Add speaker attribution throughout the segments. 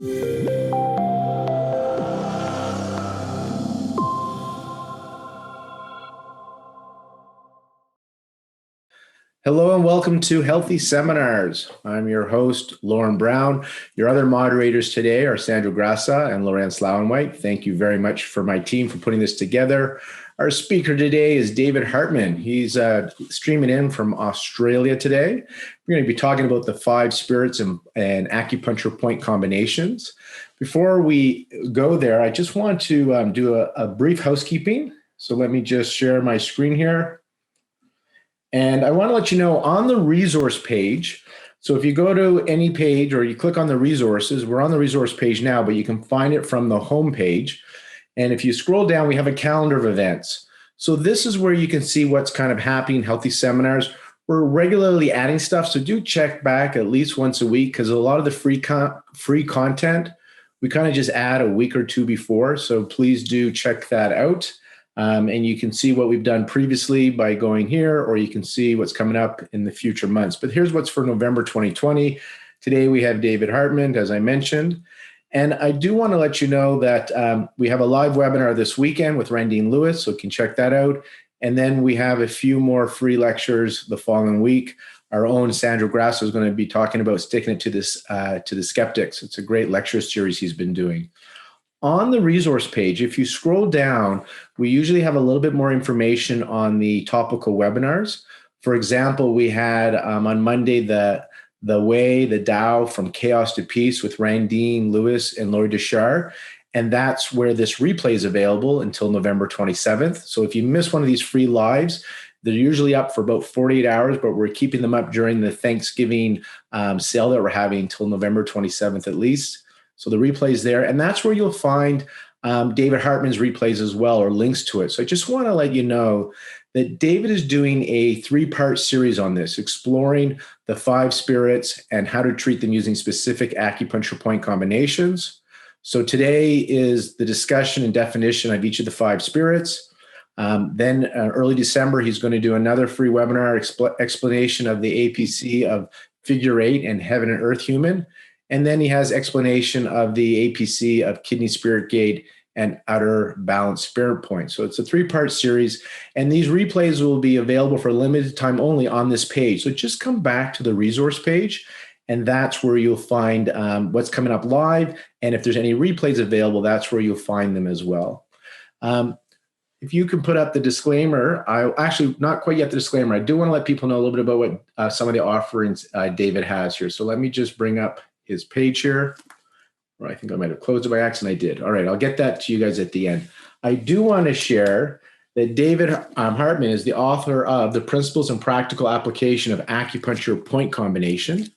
Speaker 1: Hello and welcome to Healthy Seminars. I'm your host, Lauren Brown. Your other moderators today are Sandra Grassa and Lorraine Slowenwhite. Thank you very much for my team for putting this together. Our speaker today is David Hartman. He's streaming in from Australia today. We're going to be talking about the 5 spirits and acupuncture point combinations. Before we go there, I just want to do a brief housekeeping. So let me just share my screen here. And I want to let you know on the resource page, so if you go to any page or you click on the resources, we're on the resource page now, but you can find it from the home page. And if you scroll down, we have a calendar of events. So this is where you can see what's kind of happening in Healthy Seminars. We're regularly adding stuff, so do check back at least once a week because a lot of the free content, we kind of just add a week or two before. So please do check that out. And you can see what we've done previously by going here, or you can see what's coming up in the future months. But here's what's for November 2020. Today we have David Hartman, as I mentioned. And I do want to let you know that we have a live webinar this weekend with Randine Lewis, so you can check that out. And then we have a few more free lectures the following week. Our own Sandra Grassa is going to be talking about sticking it to the skeptics. It's a great lecture series he's been doing. On the resource page, if you scroll down, we usually have a little bit more information on the topical webinars. For example, we had on Monday the Way, the Tao from Chaos to Peace with Randine Lewis and Laurie Deschard. And that's where this replay is available until November 27th. So if you miss one of these free lives, they're usually up for about 48 hours, but we're keeping them up during the Thanksgiving sale that we're having until November 27th at least. So the replay is there, and that's where you'll find David Hartman's replays as well, or links to it. So I just want to let you know that David is doing a 3-part series on this, exploring the 5 spirits and how to treat them using specific acupuncture point combinations. So today is the discussion and definition of each of the 5 spirits. Then early December, he's going to do another free webinar explanation of the APC of figure 8 and heaven and earth human. And then he has explanation of the APC of kidney spirit gate and outer balance spirit point. So it's a 3-part series. And these replays will be available for a limited time only on this page. So just come back to the resource page, and that's where you'll find what's coming up live. And if there's any replays available, that's where you'll find them as well. If you can put up the disclaimer, actually not quite yet the disclaimer. I do want to let people know a little bit about what some of the offerings David has here. So let me just bring up his page here. Or I think I might have closed it by accident. I did. All right, I'll get that to you guys at the end. I do want to share that David Hartman is the author of The Principles and Practical Application of Acupuncture Point Combination.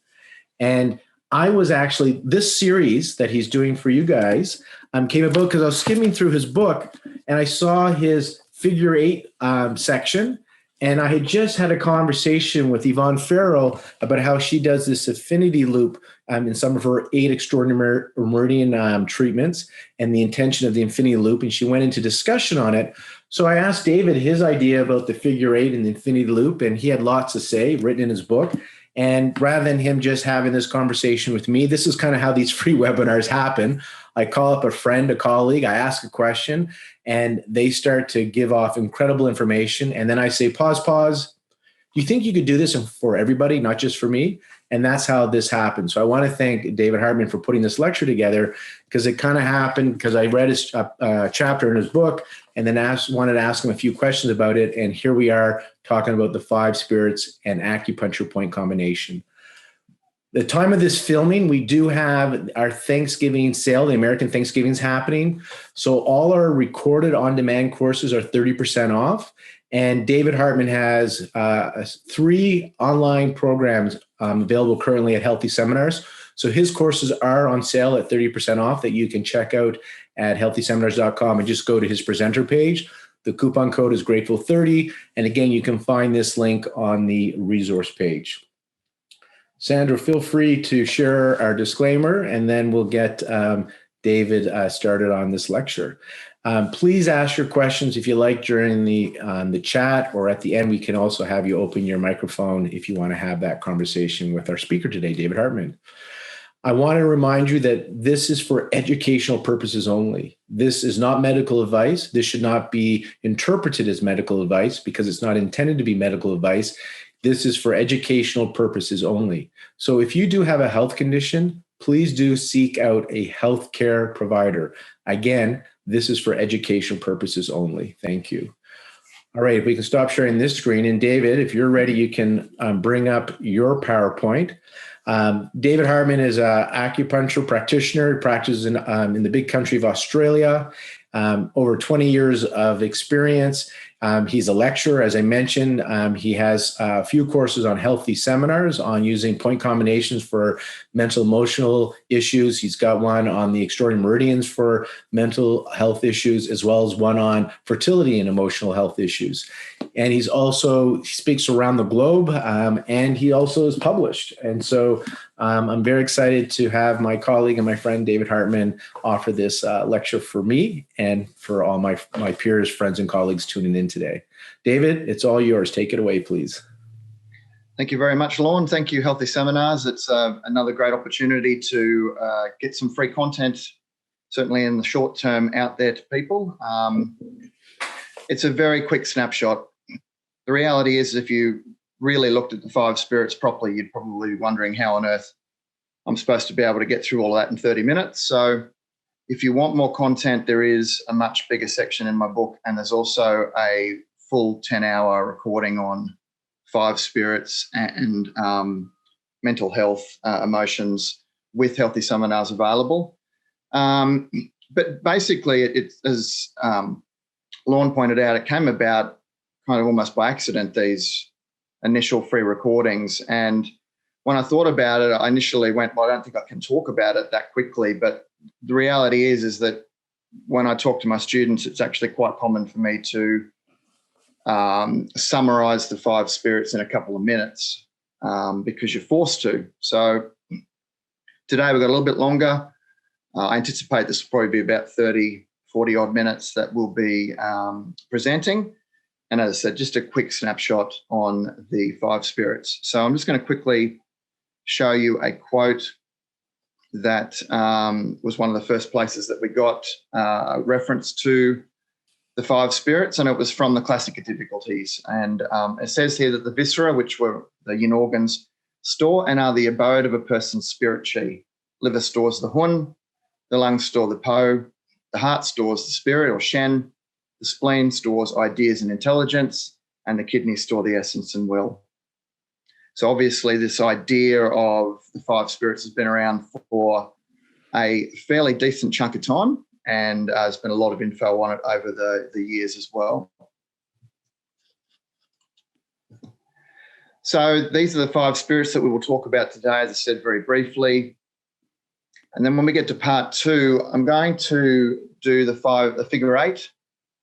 Speaker 1: And I was actually, this series that he's doing for you guys came about because I was skimming through his book and I saw his figure 8 section. And I had just had a conversation with Yvonne Farrell about how she does this affinity loop in some of her 8 extraordinary meridian treatments and the intention of the infinity loop. And she went into discussion on it. So I asked David his idea about the figure 8 and the infinity loop, and he had lots to say written in his book. And rather than him just having this conversation with me, this is kind of how these free webinars happen. I call up a friend, a colleague, I ask a question, and they start to give off incredible information. And then I say, pause. Do you think you could do this for everybody, not just for me? And that's how this happened. So I want to thank David Hartman for putting this lecture together, because it kind of happened because I read his chapter in his book and then wanted to ask him a few questions about it. And here we are talking about the 5 spirits and acupuncture point combination. The time of this filming, we do have our Thanksgiving sale. The American Thanksgiving is happening. So all our recorded on-demand courses are 30% off. And David Hartman has 3 online programs available currently at Healthy Seminars. So his courses are on sale at 30% off that you can check out at healthyseminars.com and just go to his presenter page. The coupon code is Grateful30. And again, you can find this link on the resource page. Sandra, feel free to share our disclaimer, and then we'll get David started on this lecture. Please ask your questions if you like during the chat, or at the end, we can also have you open your microphone if you want to have that conversation with our speaker today, David Hartman. I want to remind you that this is for educational purposes only. This is not medical advice. This should not be interpreted as medical advice because it's not intended to be medical advice. This is for educational purposes only. So if you do have a health condition, please do seek out a healthcare provider. Again, this is for educational purposes only. Thank you. All right, if we can stop sharing this screen. And David, if you're ready, you can bring up your PowerPoint. David Hartman is an acupuncture practitioner. He practices in the big country of Australia. Over 20 years of experience. He's a lecturer, as I mentioned. He has a few courses on healthy seminars on using point combinations for mental emotional issues. He's got one on the extraordinary meridians for mental health issues, as well as one on fertility and emotional health issues. And he speaks around the globe, and he also is published. And so I'm very excited to have my colleague and my friend David Hartman offer this lecture for me and for all my peers, friends, and colleagues tuning in today. David, it's all yours. Take it away, please.
Speaker 2: Thank you very much, Lorne. Thank you, Healthy Seminars. It's another great opportunity to get some free content, certainly in the short term, out there to people. It's a very quick snapshot. The reality is, if you really looked at the 5 spirits properly, you'd probably be wondering how on earth I'm supposed to be able to get through all of that in 30 minutes. So if you want more content, there is a much bigger section in my book, and there's also a full 10-hour recording on 5 spirits and mental health, emotions with Healthy Seminars available. But basically, it as Lorne pointed out, it came about kind of almost by accident, these initial free recordings. And when I thought about it, I initially went, well, I don't think I can talk about it that quickly. But the reality is that when I talk to my students, it's actually quite common for me to summarize the 5 spirits in a couple of minutes because you're forced to. So today we've got a little bit longer. I anticipate this will probably be about 30, 40 odd minutes that we'll be presenting. And as I said, just a quick snapshot on the 5 spirits. So I'm just going to quickly show you a quote that was one of the first places that we got a reference to the 5 spirits, and it was from the Classic of Difficulties. And it says here that the viscera, which were the yin organs, store and are the abode of a person's spirit chi. Liver stores the hun, the lungs store the po, the heart stores the spirit or shen, the spleen stores ideas and intelligence, and the kidneys store the essence and will. So obviously this idea of the 5 spirits has been around for a fairly decent chunk of time, and there's been a lot of info on it over the years as well. So these are the 5 spirits that we will talk about today, as I said very briefly. And then when we get to part 2, I'm going to do the figure 8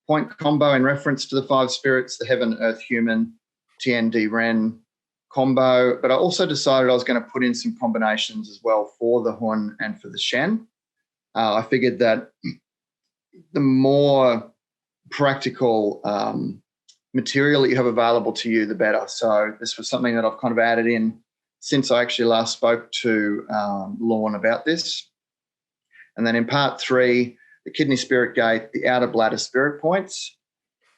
Speaker 2: point combo in reference to the 5 spirits, the heaven, earth, human, Tien, Di, Ren combo. But I also decided I was going to put in some combinations as well for the hun and for the shen. I figured that the more practical material that you have available to you, the better. So this was something that I've kind of added in since I actually last spoke to Lorne about this. And then in part 3, the kidney spirit gate, the outer bladder spirit points,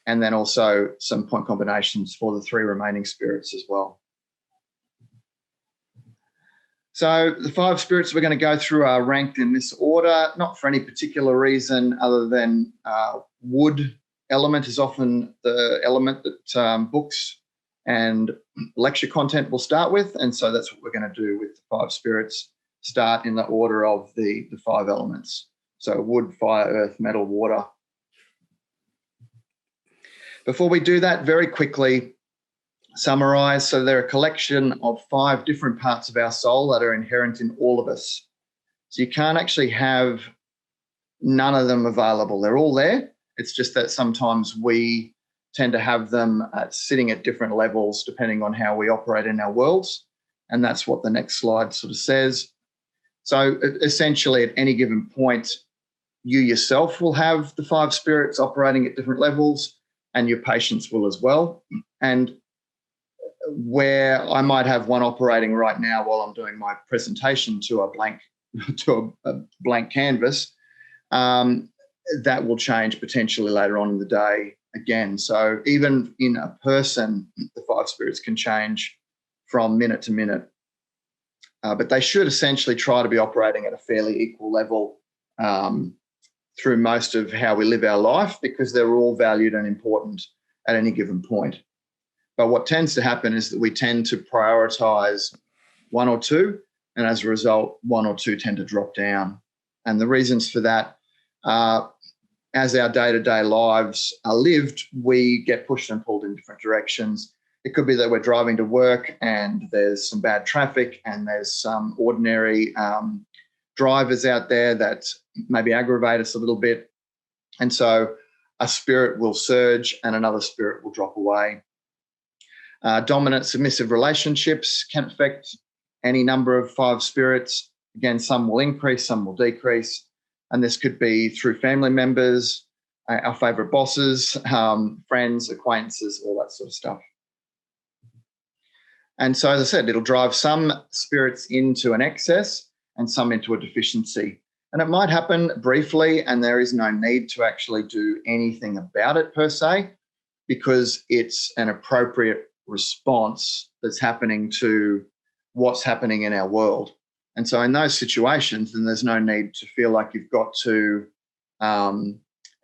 Speaker 2: and then also some point combinations for the 3 remaining spirits as well. So the 5 spirits we're going to go through are ranked in this order, not for any particular reason other than wood element is often the element that books and lecture content will start with. And so that's what we're going to do with the 5 spirits, start in the order of the 5 elements. So wood, fire, earth, metal, water. Before we do that, very quickly summarize. So they're a collection of 5 different parts of our soul that are inherent in all of us. So you can't actually have none of them available. They're all there. It's just that sometimes we tend to have them sitting at different levels depending on how we operate in our worlds. And that's what the next slide sort of says. So essentially at any given point, you yourself will have the 5 spirits operating at different levels, and your patients will as well. And where I might have one operating right now while I'm doing my presentation to a blank to a blank canvas, that will change potentially later on in the day again. So even in a person, the 5 spirits can change from minute to minute. But they should essentially try to be operating at a fairly equal level through most of how we live our life, because they're all valued and important at any given point. But what tends to happen is that we tend to prioritize one or two, and as a result, one or two tend to drop down. And the reasons for that are, as our day-to-day lives are lived, we get pushed and pulled in different directions. It could be that we're driving to work and there's some bad traffic, and there's some ordinary drivers out there that maybe aggravate us a little bit. And so a spirit will surge and another spirit will drop away. Dominant submissive relationships can affect any number of 5 spirits. Again, some will increase, some will decrease. And this could be through family members, our favorite bosses, friends, acquaintances, all that sort of stuff. And so, as I said, it'll drive some spirits into an excess and some into a deficiency. And it might happen briefly, and there is no need to actually do anything about it per se, because it's an appropriate response that's happening to what's happening in our world. And so in those situations, then there's no need to feel like you've got to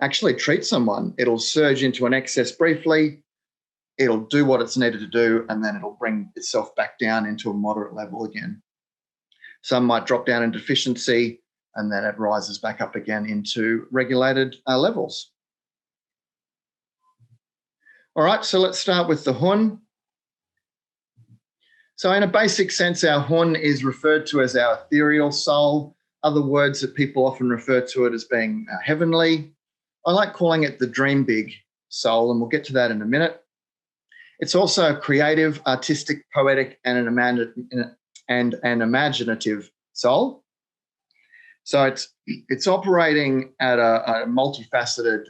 Speaker 2: actually treat someone. It'll surge into an excess briefly, it'll do what it's needed to do, and then it'll bring itself back down into a moderate level again. Some might drop down in deficiency, and then it rises back up again into regulated levels. All right, so let's start with the Hun. So in a basic sense, our Hun is referred to as our ethereal soul. Other words that people often refer to it as being heavenly. I like calling it the dream big soul, and we'll get to that in a minute. It's also a creative, artistic, poetic, and an imaginative soul. So it's operating at a multifaceted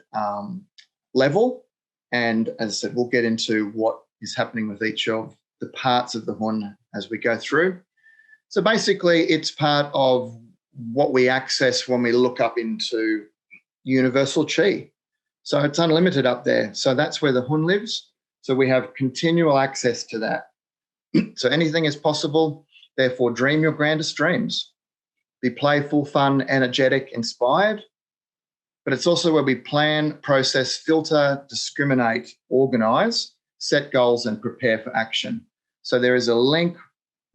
Speaker 2: level. And as I said, we'll get into what is happening with each of the parts of the Hun as we go through. So basically, it's part of what we access when we look up into universal chi. So it's unlimited up there. So that's where the Hun lives. So we have continual access to that. So anything is possible. Therefore, dream your grandest dreams. Be playful, fun, energetic, inspired. But it's also where we plan, process, filter, discriminate, organize, set goals, and prepare for action. So there is a link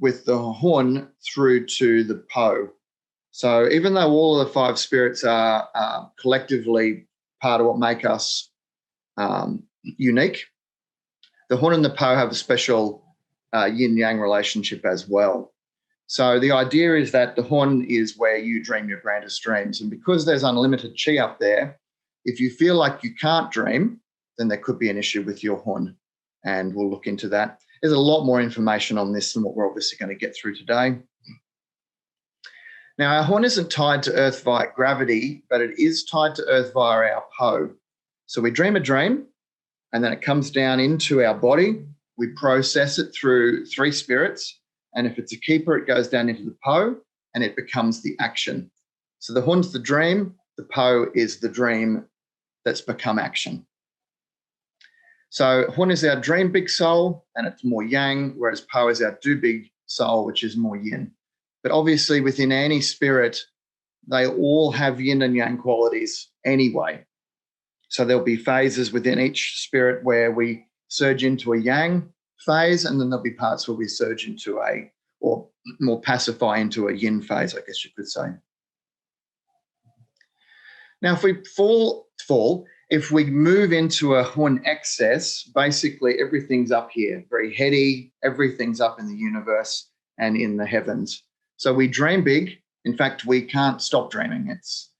Speaker 2: with the Hun through to the Po. So even though all of the 5 spirits are collectively part of what make us unique, the Hun and the Po have a special yin-yang relationship as well. So the idea is that the Hun is where you dream your grandest dreams. And because there's unlimited chi up there, if you feel like you can't dream, then there could be an issue with your Hun. And we'll look into that. There's a lot more information on this than what we're obviously going to get through today. Now, our Hun isn't tied to Earth via gravity, but it is tied to Earth via our Po. So we dream a dream, and then it comes down into our body. We process it through 3 spirits. And if it's a keeper, it goes down into the Po, and it becomes the action. So the Hun's the dream, the Po is the dream that's become action. So Hun is our dream big soul, and it's more yang, whereas Po is our do big soul, which is more yin. But obviously within any spirit, they all have yin and yang qualities anyway. So there'll be phases within each spirit where we surge into a yang phase, and then there'll be parts where we surge into or more pacify into a yin phase, I guess you could say. Now, if we if we move into a Hun excess, basically everything's up here, very heady, everything's up in the universe and in the heavens. So we dream big. In fact, we can't stop dreaming. It's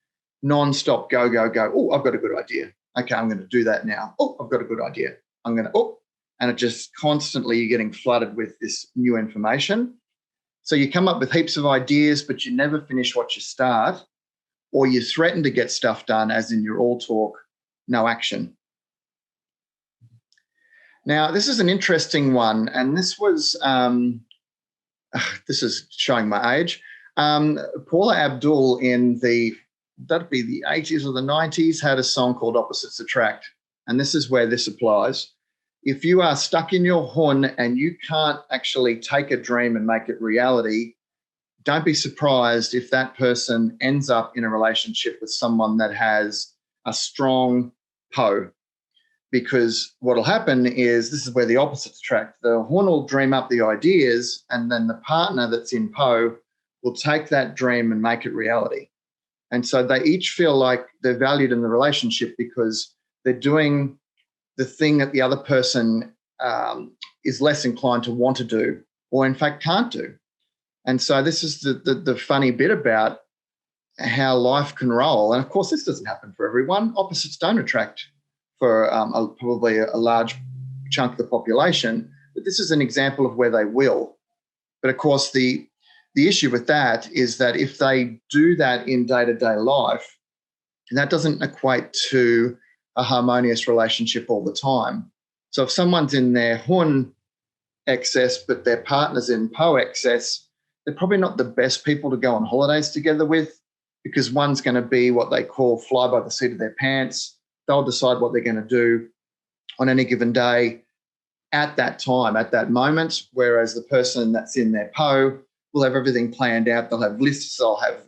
Speaker 2: non-stop, go, go, go. Oh, I've got a good idea. Okay, I'm going to do that now. Oh, I've got a good idea. And it just constantly, you're getting flooded with this new information. So you come up with heaps of ideas, but you never finish what you start, or you threaten to get stuff done, as in you're all talk, no action. Now, this is an interesting one, and this was, this is showing my age. Paula Abdul that'd be the 80s or the 90s, had a song called Opposites Attract. And this is where this applies. If you are stuck in your hun and you can't actually take a dream and make it reality, don't be surprised if that person ends up in a relationship with someone that has a strong po. Because what will happen is, this is where the opposites attract. The hun will dream up the ideas, and then the partner that's in po will take that dream and make it reality. And so they each feel like they're valued in the relationship because they're doing the thing that the other person is less inclined to want to do, or in fact can't do. And so this is the funny bit about how life can roll. And of course, this doesn't happen for everyone. Opposites don't attract for probably a large chunk of the population, but this is an example of where they will. But of course, the issue with that is that if they do that in day-to-day life, that doesn't equate to a harmonious relationship all the time. So if someone's in their hun excess, but their partner's in po excess, they're probably not the best people to go on holidays together with, because one's going to be what they call fly by the seat of their pants. They'll decide what they're going to do on any given day at that time, at that moment, whereas the person that's in their po will have everything planned out. They'll have lists, they'll have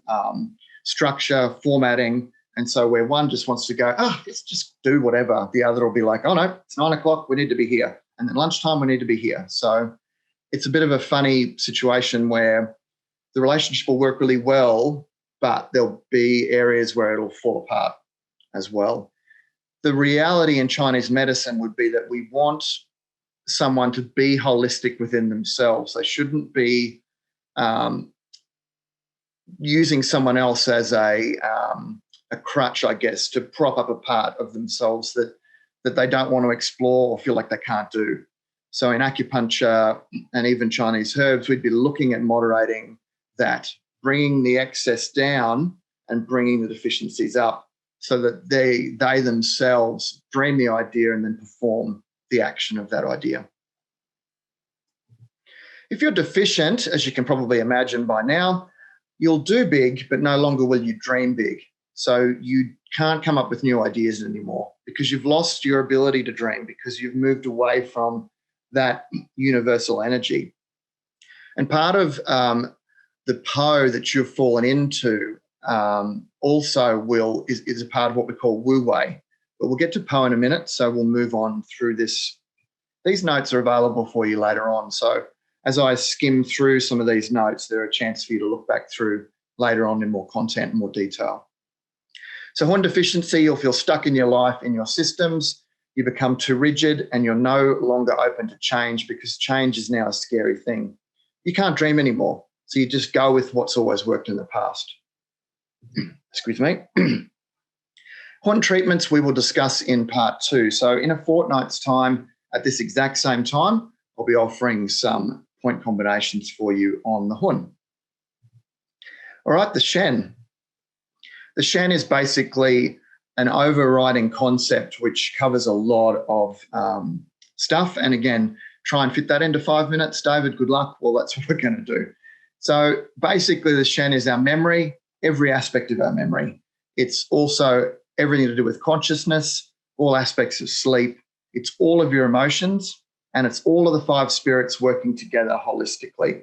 Speaker 2: structure, formatting. And so where one just wants to go, let's just do whatever, the other will be like, oh, no, it's 9 o'clock, we need to be here. And then lunchtime, we need to be here. So it's a bit of a funny situation where the relationship will work really well, but there'll be areas where it'll fall apart as well. The reality in Chinese medicine would be that we want someone to be holistic within themselves. They shouldn't be using someone else as a crutch, I guess, to prop up a part of themselves that they don't want to explore or feel like they can't do. So in acupuncture and even Chinese herbs, we'd be looking at moderating that, bringing the excess down and bringing the deficiencies up so that they themselves dream the idea and then perform the action of that idea. If you're deficient, as you can probably imagine by now, you'll do big, but no longer will you dream big. So you can't come up with new ideas anymore because you've lost your ability to dream, because you've moved away from that universal energy. And part of the po that you've fallen into also is a part of what we call Wu Wei. But we'll get to po in a minute, so we'll move on through this. These notes are available for you later on. So as I skim through some of these notes, there are a chance for you to look back through later on in more content and more detail. So hun deficiency, you'll feel stuck in your life, in your systems. You become too rigid and you're no longer open to change because change is now a scary thing. You can't dream anymore. So you just go with what's always worked in the past. Excuse me. Hun treatments we will discuss in part 2. So in a fortnight's time, at this exact same time, I'll be offering some point combinations for you on the hun. All right, the Shén. The Shén is basically an overriding concept which covers a lot of stuff. And again, try and fit that into 5 minutes, David, good luck. Well, that's what we're going to do. So basically the Shén is our memory, every aspect of our memory. It's also everything to do with consciousness, all aspects of sleep. It's all of your emotions, and it's all of the 5 spirits working together holistically.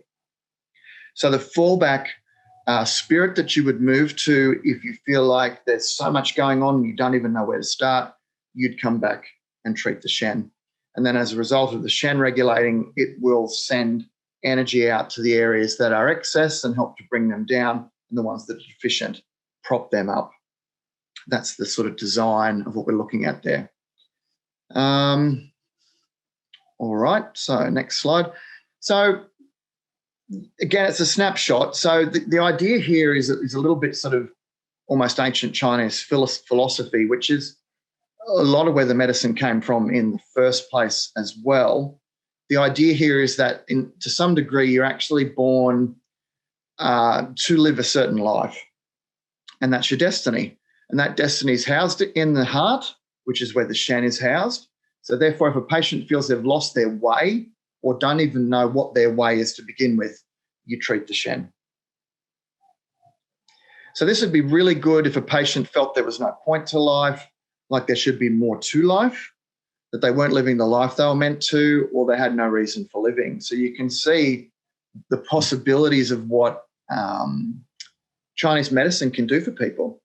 Speaker 2: So the fallback spirit that you would move to if you feel like there's so much going on and you don't even know where to start, you'd come back and treat the Shén. And then as a result of the Shén regulating, it will send energy out to the areas that are excess and help to bring them down, and the ones that are deficient, prop them up. That's the sort of design of what we're looking at there. All right, so next slide. So again, it's a snapshot. So the idea here is a little bit sort of almost ancient Chinese philosophy, which is a lot of where the medicine came from in the first place as well. The idea here is that to some degree, you're actually born to live a certain life, and that's your destiny. And that destiny is housed in the heart, which is where the Shén is housed. So therefore, if a patient feels they've lost their way or don't even know what their way is to begin with, you treat the Shén. So this would be really good if a patient felt there was no point to life, like there should be more to life, that they weren't living the life they were meant to, or they had no reason for living. So you can see the possibilities of what Chinese medicine can do for people.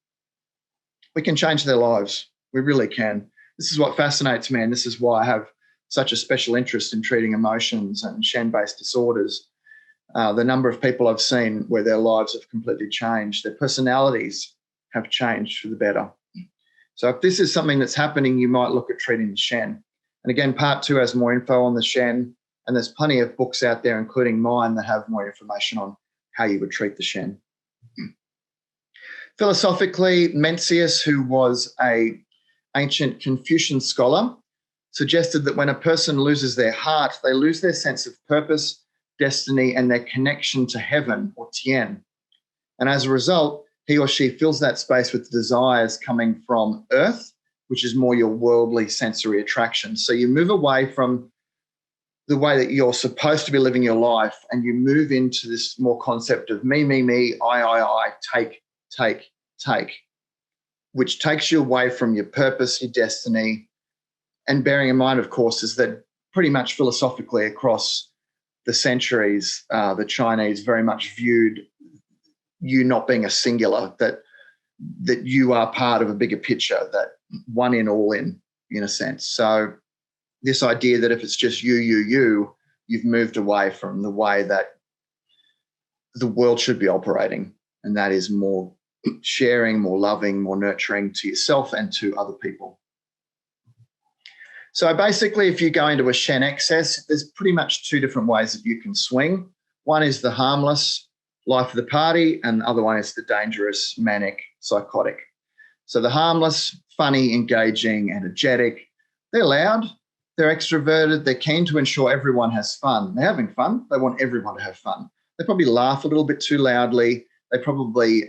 Speaker 2: We can change their lives. We really can. This is what fascinates me, and this is why I have such a special interest in treating emotions and Shen-based disorders. The number of people I've seen where their lives have completely changed, their personalities have changed for the better. So if this is something that's happening, you might look at treating the Shen. And again, part 2 has more info on the Shen, and there's plenty of books out there, including mine, that have more information on how you would treat the Shen. Philosophically, Mencius, who was an ancient Confucian scholar, suggested that when a person loses their heart, they lose their sense of purpose, destiny, and their connection to heaven, or Tian. And as a result, he or she fills that space with desires coming from earth, which is more your worldly sensory attraction. So you move away from the way that you're supposed to be living your life, and you move into this more concept of me, I, take, which takes you away from your purpose, your destiny. And bearing in mind, of course, is that pretty much philosophically across the centuries, the Chinese very much viewed you not being a singular, that you are part of a bigger picture, that one in, all in a sense. So this idea that if it's just you've moved away from the way that the world should be operating, and that is more sharing, more loving, more nurturing to yourself and to other people. So basically, if you go into a Shen excess, there's pretty much 2 different ways that you can swing. One is the harmless life of the party, and the other one is the dangerous, manic, psychotic. So the harmless, funny, engaging, energetic, they're loud, they're extroverted, they're keen to ensure everyone has fun. They're having fun, they want everyone to have fun. They probably laugh a little bit too loudly. They probably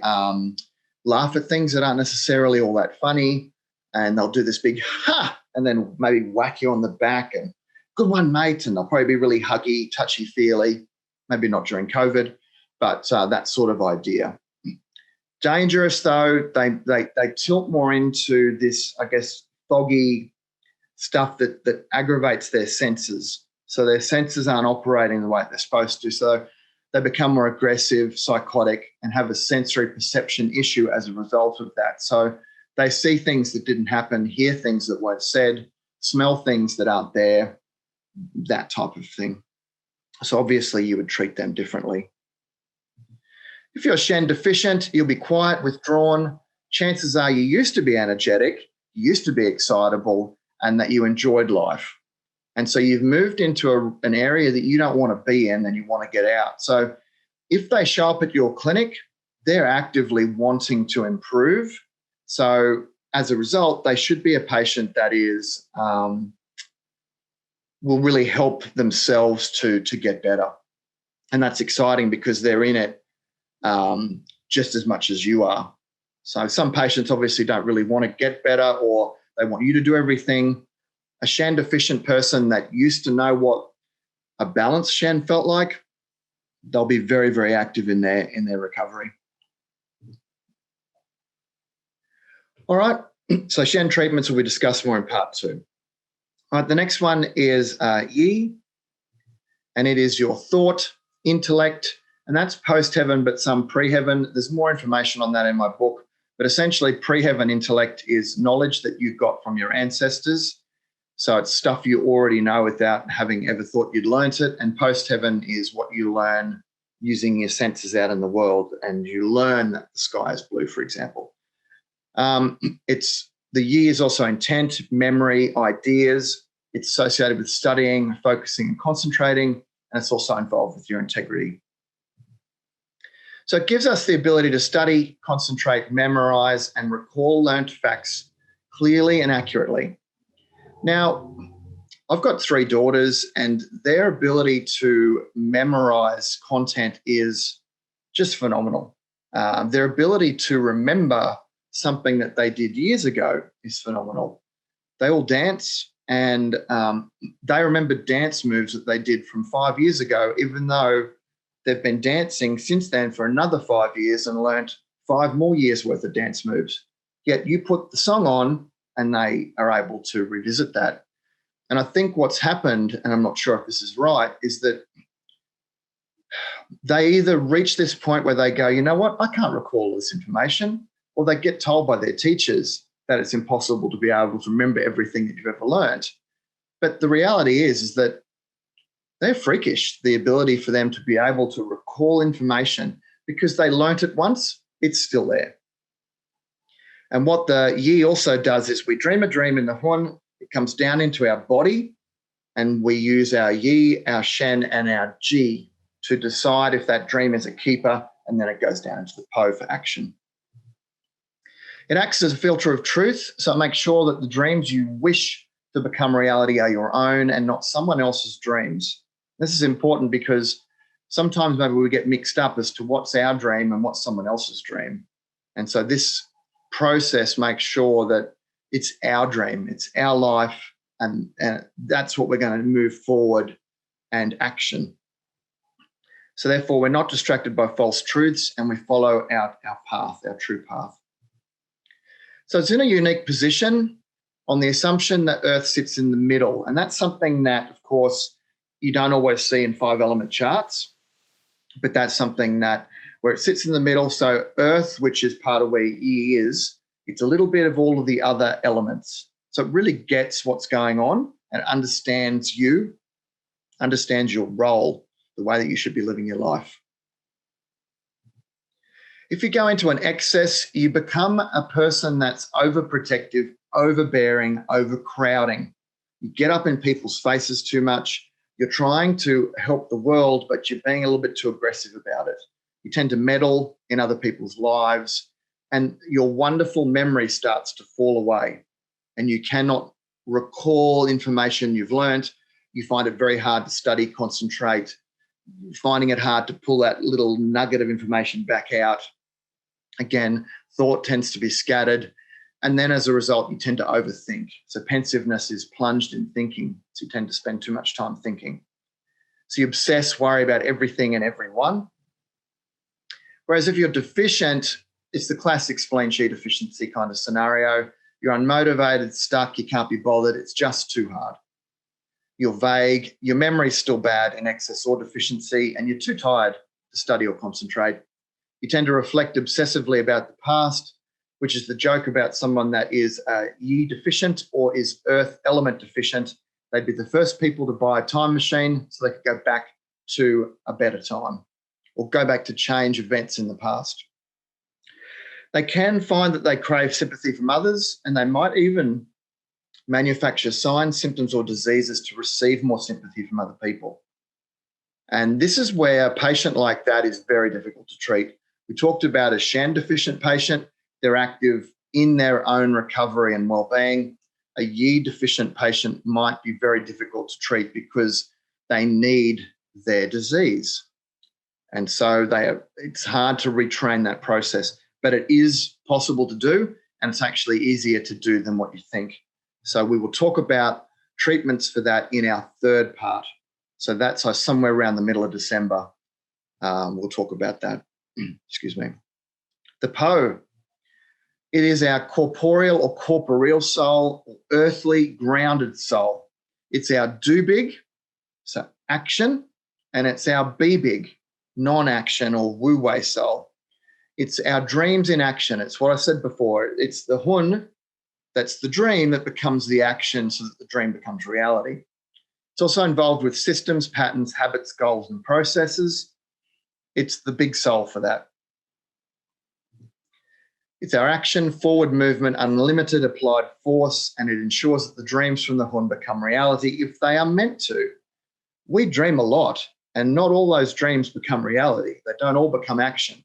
Speaker 2: laugh at things that aren't necessarily all that funny, and they'll do this big ha, and then maybe whack you on the back and good one, mate, and they'll probably be really huggy, touchy-feely, maybe not during COVID, but that sort of idea. Dangerous, though, they tilt more into this, I guess, foggy stuff that aggravates their senses. So their senses aren't operating the way they're supposed to. So they become more aggressive, psychotic, and have a sensory perception issue as a result of that. So they see things that didn't happen, hear things that weren't said, smell things that aren't there, that type of thing. So obviously you would treat them differently. If you're Shen deficient, you'll be quiet, withdrawn. Chances are you used to be energetic, you used to be excitable, and that you enjoyed life. And so you've moved into an area that you don't want to be in and you want to get out. So if they show up at your clinic, they're actively wanting to improve. So as a result, they should be a patient that is will really help themselves to get better. And that's exciting because they're in it just as much as you are. So some patients obviously don't really want to get better, or they want you to do everything. A Shen deficient person that used to know what a balanced Shen felt like, they'll be very, very active in their recovery. All right, so Shen treatments will be discussed more in part 2. All right, the next one is Yi, and it is your thought, intellect, and that's post-heaven, but some pre-heaven. There's more information on that in my book, but essentially pre-heaven intellect is knowledge that you've got from your ancestors. So it's stuff you already know without having ever thought you'd learnt it. And post-heaven is what you learn using your senses out in the world, and you learn that the sky is blue, for example. It's the Yi is also intent, memory, ideas. It's associated with studying, focusing, and concentrating, and it's also involved with your integrity. So it gives us the ability to study, concentrate, memorize, and recall learnt facts clearly and accurately. Now, I've got 3 daughters, and their ability to memorize content is just phenomenal. Their ability to remember something that they did years ago is phenomenal. They all dance, and they remember dance moves that they did from 5 years ago, even though they've been dancing since then for another 5 years and learnt 5 more years worth of dance moves. Yet you put the song on and they are able to revisit that. And I think what's happened, and I'm not sure if this is right, is that they either reach this point where they go, you know what, I can't recall this information, or they get told by their teachers that it's impossible to be able to remember everything that you've ever learned. But the reality is that they're freakish, the ability for them to be able to recall information because they learnt it once, it's still there. And what the yi also does is we dream a dream in the hun, it comes down into our body, and we use our yi, our shen, and our ji to decide if that dream is a keeper, and then it goes down into the po for action. It acts as a filter of truth, so it makes sure that the dreams you wish to become reality are your own and not someone else's dreams. This is important because sometimes maybe we get mixed up as to what's our dream and what's someone else's dream. And so this process makes sure that it's our dream, it's our life, and that's what we're going to move forward and action. So therefore, we're not distracted by false truths and we follow our path, our true path. So it's in a unique position on the assumption that Earth sits in the middle. And that's something that, of course, you don't always see in 5-element charts, but that's something that where it sits in the middle. So Earth, which is part of where Yi is, it's a little bit of all of the other elements. So it really gets what's going on and understands you, understands your role, the way that you should be living your life. If you go into an excess, you become a person that's overprotective, overbearing, overcrowding. You get up in people's faces too much. You're trying to help the world, but you're being a little bit too aggressive about it. You tend to meddle in other people's lives, and your wonderful memory starts to fall away, and you cannot recall information you've learned. You find it very hard to study, concentrate, finding it hard to pull that little nugget of information back out. Again, thought tends to be scattered. And then as a result, you tend to overthink. So pensiveness is plunged in thinking. So you tend to spend too much time thinking. So you obsess, worry about everything and everyone. Whereas if you're deficient, it's the classic spleen chi deficiency kind of scenario. You're unmotivated, stuck, you can't be bothered. It's just too hard. You're vague, your memory's still bad in excess or deficiency, and you're too tired to study or concentrate. You tend to reflect obsessively about the past, which is the joke about someone that is yi deficient or is earth element deficient. They'd be the first people to buy a time machine so they could go back to a better time or go back to change events in the past. They can find that they crave sympathy from others, and they might even manufacture signs, symptoms, or diseases to receive more sympathy from other people. And this is where a patient like that is very difficult to treat. We talked about a Shen deficient patient. They're active in their own recovery and well-being. A Yi deficient patient might be very difficult to treat because they need their disease. And so it's hard to retrain that process, but it is possible to do, and it's actually easier to do than what you think. So we will talk about treatments for that in our third part. So that's somewhere around the middle of December. We'll talk about that. Excuse me. The Po. It is our corporeal or corporeal soul, or earthly grounded soul. It's our do big, so action, and it's our be big, non-action or wu wei soul. It's our dreams in action. It's what I said before. It's the hun, that's the dream, that becomes the action so that the dream becomes reality. It's also involved with systems, patterns, habits, goals, and processes. It's the big soul for that. It's our action, forward movement, unlimited applied force, and it ensures that the dreams from the hun become reality if they are meant to. We dream a lot, and not all those dreams become reality. They don't all become action.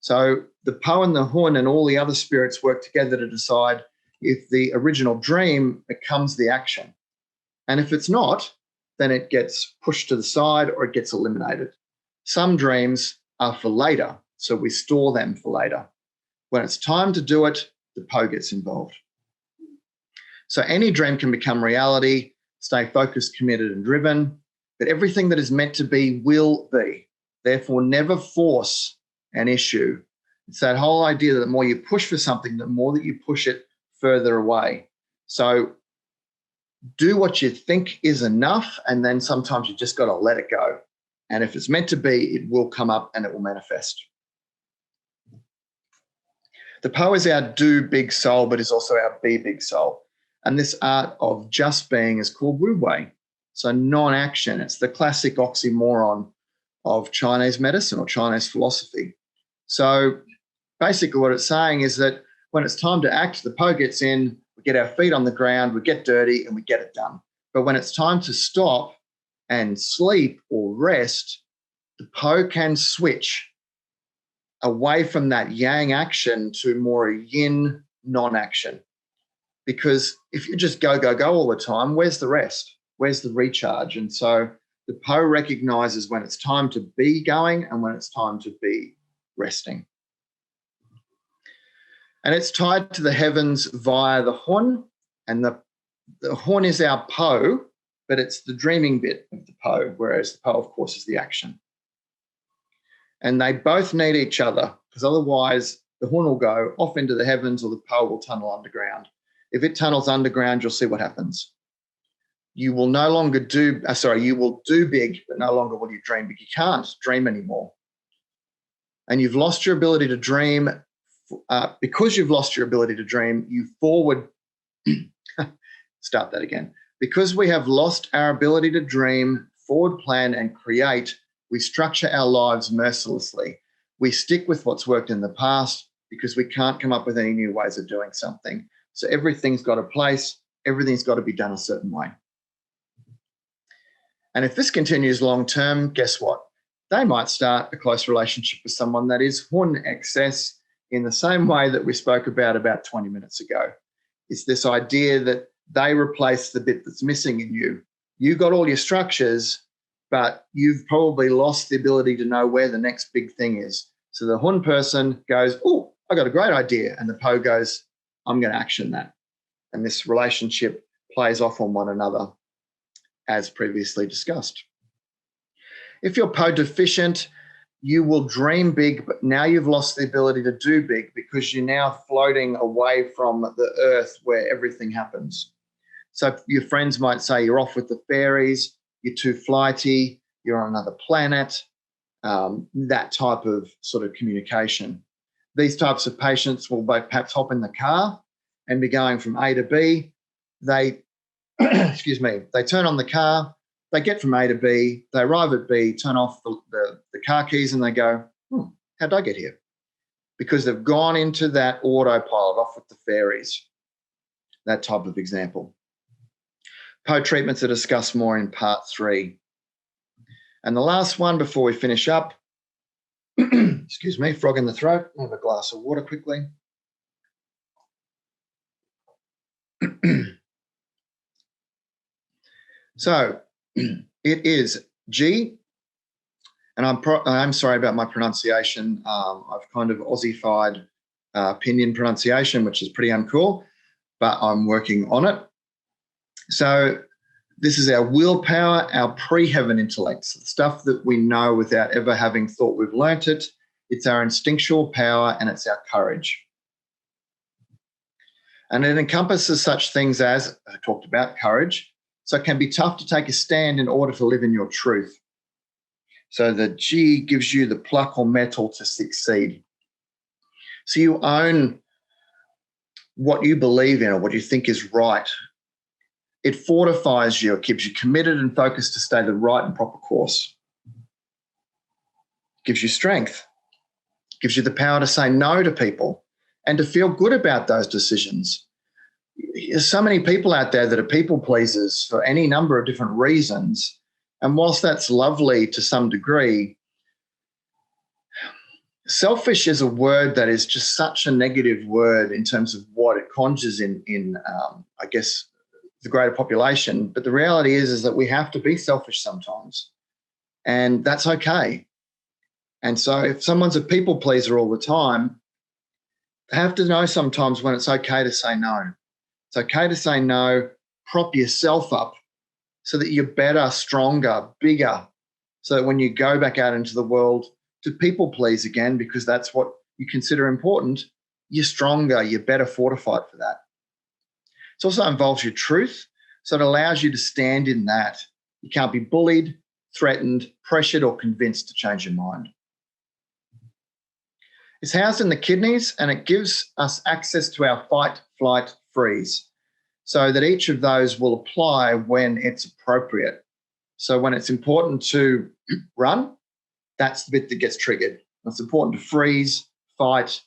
Speaker 2: So the Po and the hun and all the other spirits work together to decide if the original dream becomes the action. And if it's not, then it gets pushed to the side or it gets eliminated. Some dreams are for later, so we store them for later. When it's time to do it, the Po gets involved. So any dream can become reality. Stay focused, committed, and driven. But everything that is meant to be will be. Therefore, never force an issue It's that whole idea that the more you push for something, the more that you push it further away. So do what you think is enough, and then sometimes you just got to let it go. And if it's meant to be, it will come up and it will manifest. The Po is our do big soul, but is also our be big soul. And this art of just being is called Wu Wei. So non-action. It's the classic oxymoron of Chinese medicine or Chinese philosophy. So basically what it's saying is that when it's time to act, the Po gets in, we get our feet on the ground, we get dirty, and we get it done. But when it's time to stop and sleep or rest, the Po can switch away from that yang action to more yin non-action. Because if you just go, go, go all the time, where's the rest? Where's the recharge? And so the Po recognizes when it's time to be going and when it's time to be resting. And it's tied to the heavens via the Hun, and the Hun is our Po, but it's the dreaming bit of the Po, whereas the Po, of course, is the action. And they both need each other, because otherwise the Hun will go off into the heavens or the Po will tunnel underground. If it tunnels underground, you'll see what happens. You will no longer you will do big, but no longer will you dream big. You can't dream anymore. And you've lost your ability to dream. Because you've lost your ability to dream, you forward, start that again. Because we have lost our ability to dream, forward plan, and create, we structure our lives mercilessly. We stick with what's worked in the past because we can't come up with any new ways of doing something. So everything's got a place, everything's got to be done a certain way. And if this continues long term, guess what? They might start a close relationship with someone that is Hun excess, in the same way that we spoke about 20 minutes ago. It's this idea that they replace the bit that's missing in you. You got all your structures, but you've probably lost the ability to know where the next big thing is. So the Hun person goes, oh, I got a great idea. And the Po goes, I'm going to action that. And this relationship plays off on one another, as previously discussed. If you're Po deficient, you will dream big, but now you've lost the ability to do big because you're now floating away from the earth where everything happens. So your friends might say you're off with the fairies, you're too flighty, you're on another planet, that type of sort of communication. These types of patients will perhaps hop in the car and be going from A to B. They, they turn on the car, they get from A to B, they arrive at B, turn off the car keys, and they go, how'd I get here? Because they've gone into that autopilot, off with the fairies, that type of example. Po treatments are discussed more in part 3. And the last one before we finish up, excuse me, frog in the throat, have a glass of water quickly. So it is G, and I'm sorry about my pronunciation. I've kind of Aussified Pinyin pronunciation, which is pretty uncool, but I'm working on it. So this is our willpower, our pre-heaven intellect, so the stuff that we know without ever having thought we've learnt it. It's our instinctual power, and it's our courage. And it encompasses such things as, I talked about, courage. So it can be tough to take a stand in order to live in your truth. So the G gives you the pluck or mettle to succeed. So you own what you believe in or what you think is right. It fortifies you. It keeps you committed and focused to stay the right and proper course. It gives you strength. It gives you the power to say no to people and to feel good about those decisions. There's so many people out there that are people pleasers for any number of different reasons. And whilst that's lovely to some degree, selfish is a word that is just such a negative word in terms of what it conjures in I guess, the greater population. But the reality is that we have to be selfish sometimes, and that's okay. And so if someone's a people pleaser all the time, they have to know sometimes when it's okay to say no. It's okay to say no, prop yourself up so that you're better, stronger, bigger, so that when you go back out into the world to people please again, because that's what you consider important, you're stronger, you're better fortified for that. It also involves your truth, so it allows you to stand in that. You can't be bullied, threatened, pressured, or convinced to change your mind. It's housed in the kidneys, and it gives us access to our fight, flight, freeze, so that each of those will apply when it's appropriate. So when it's important to run, that's the bit that gets triggered. When it's important to freeze, fight,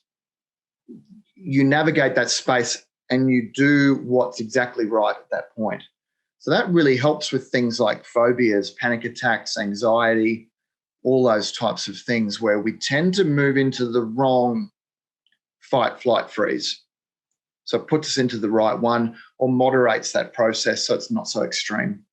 Speaker 2: you navigate that space and you do what's exactly right at that point. So that really helps with things like phobias, panic attacks, anxiety, all those types of things where we tend to move into the wrong fight, flight, freeze. So it puts us into the right one or moderates that process so it's not so extreme.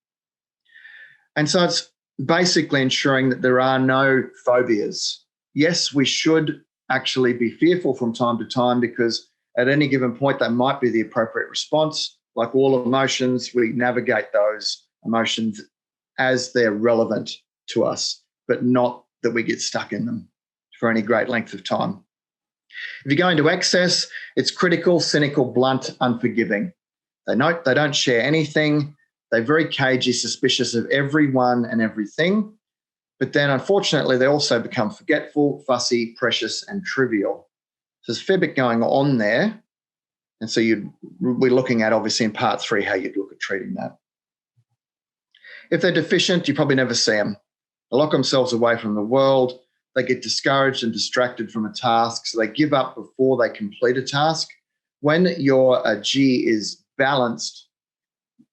Speaker 2: And so it's basically ensuring that there are no phobias. Yes, we should actually be fearful from time to time because at any given point, that might be the appropriate response. Like all emotions, we navigate those emotions as they're relevant to us, but not that we get stuck in them for any great length of time. If you go into excess, it's critical, cynical, blunt, unforgiving. They don't share anything. They're very cagey, suspicious of everyone and everything. But then, unfortunately, they also become forgetful, fussy, precious, and trivial. So there's a fair bit going on there. And so we're looking at, obviously, in part 3, how you'd look at treating that. If they're deficient, you probably never see them. They lock themselves away from the world. They get discouraged and distracted from a task, so they give up before they complete a task. When your G is balanced,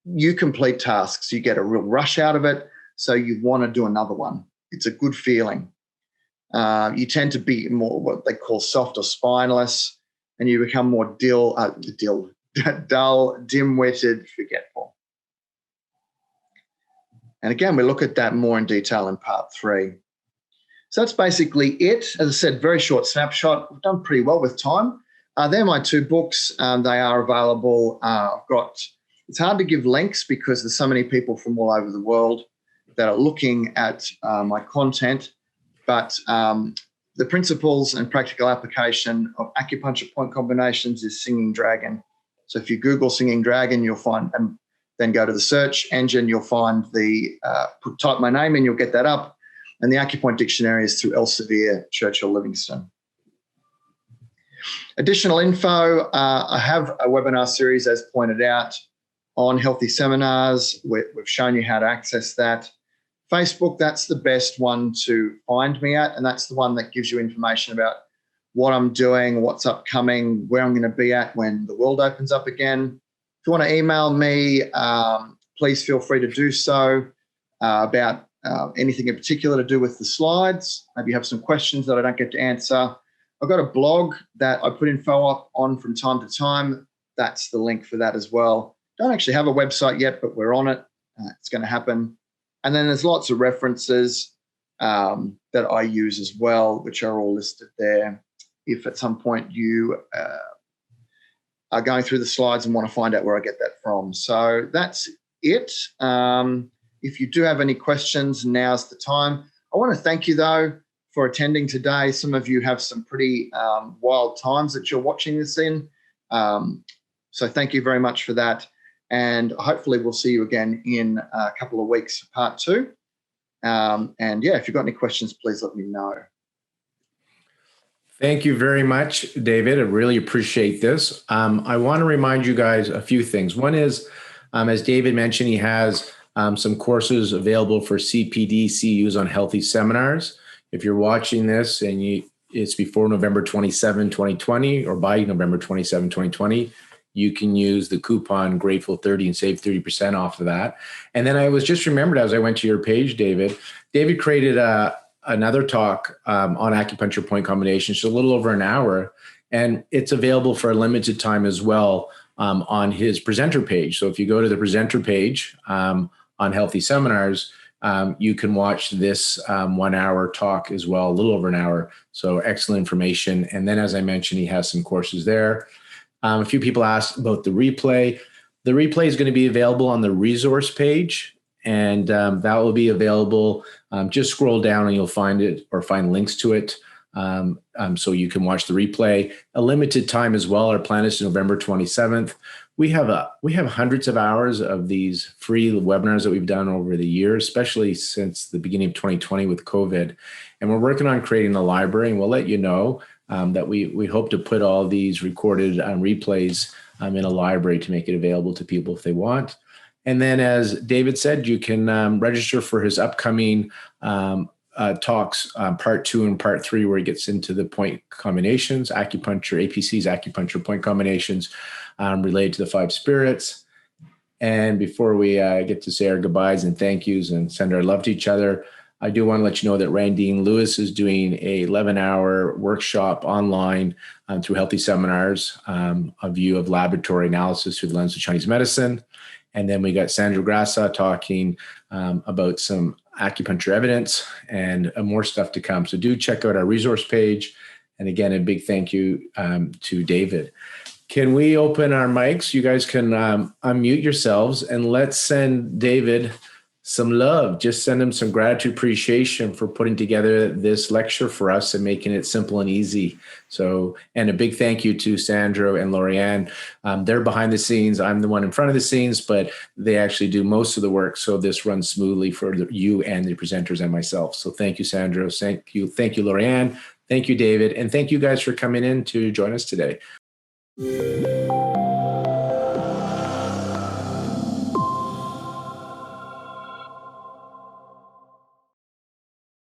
Speaker 2: you complete tasks. You get a real rush out of it, so you want to do another one. It's a good feeling. You tend to be more what they call soft or spineless, and you become more dull, dim-witted, forgetful. And again, we look at that more in detail in part 3. So that's basically it. As I said, very short snapshot. We've done pretty well with time. They're my 2 books. They are available. It's hard to give links because there's so many people from all over the world that are looking at my content, but the principles and practical application of Acupuncture Point Combinations is Singing Dragon. So if you Google Singing Dragon, you'll find, and then go to the search engine, you'll find type my name and you'll get that up. And the Acupoint Dictionary is through Elsevier, Churchill, Livingston. Additional info, I have a webinar series, as pointed out, on healthy seminars. We've shown you how to access that. Facebook, that's the best one to find me at, and that's the one that gives you information about what I'm doing, what's upcoming, where I'm going to be at when the world opens up again. If you want to email me, please feel free to do so about anything in particular to do with the slides. Maybe you have some questions that I don't get to answer. I've got a blog that I put info up on from time to time. That's the link for that as well. Don't actually have a website yet, but we're on it. It's going to happen. And then there's lots of references that I use as well, which are all listed there. If at some point you are going through the slides and want to find out where I get that from. So that's it. If you do have any questions, now's the time. I want to thank you, though, for attending today. Some of you have some pretty wild times that you're watching this in. So thank you very much for that. And hopefully we'll see you again in a couple of weeks for part 2. And yeah, if you've got any questions, please let me know.
Speaker 1: Thank you very much, David. I really appreciate this. I want to remind you guys a few things. One is, as David mentioned, he has some courses available for CPD CUs on healthy seminars. If you're watching this and it's before November 27, 2020, or by November 27, 2020, you can use the coupon Grateful30 and save 30% off of that. And then I was just remembered as I went to your page, David created another talk on Acupuncture Point Combinations, a little over an hour, and it's available for a limited time as well on his presenter page. So if you go to the presenter page on healthy seminars, you can watch this 1 hour talk as well, a little over an hour. So excellent information. And then, as I mentioned, he has some courses there. A few people asked about the replay. The replay is going to be available on the resource page, and that will be available. Just scroll down and you'll find it, or find links to it so you can watch the replay. A limited time as well. Our plan is November 27th. We have hundreds of hours of these free webinars that we've done over the years, especially since the beginning of 2020 with COVID. And we're working on creating a library, and we'll let you know that we hope to put all these recorded replays in a library to make it available to people if they want. And then, as David said, you can register for his upcoming talks, part 2 and part 3, where he gets into the point combinations, APC's Acupuncture Point Combinations related to the 5 spirits. And before we get to say our goodbyes and thank yous and send our love to each other, I do want to let you know that Randine Lewis is doing a 11-hour workshop online through Healthy Seminars, a view of laboratory analysis through the lens of Chinese medicine. And then we got Sandra Grassa talking about some acupuncture evidence and more stuff to come. So do check out our resource page. And again, a big thank you to David. Can we open our mics? You guys can unmute yourselves, and let's send David some love. Just send him some gratitude, appreciation for putting together this lecture for us and making it simple and easy. So, and a big thank you to Sandro and Lorianne. They're behind the scenes. I'm the one in front of the scenes, but they actually do most of the work. So this runs smoothly for you and the presenters and myself. So thank you, Sandro. Thank you, Lorianne. Thank you, David. And thank you guys for coming in to join us today.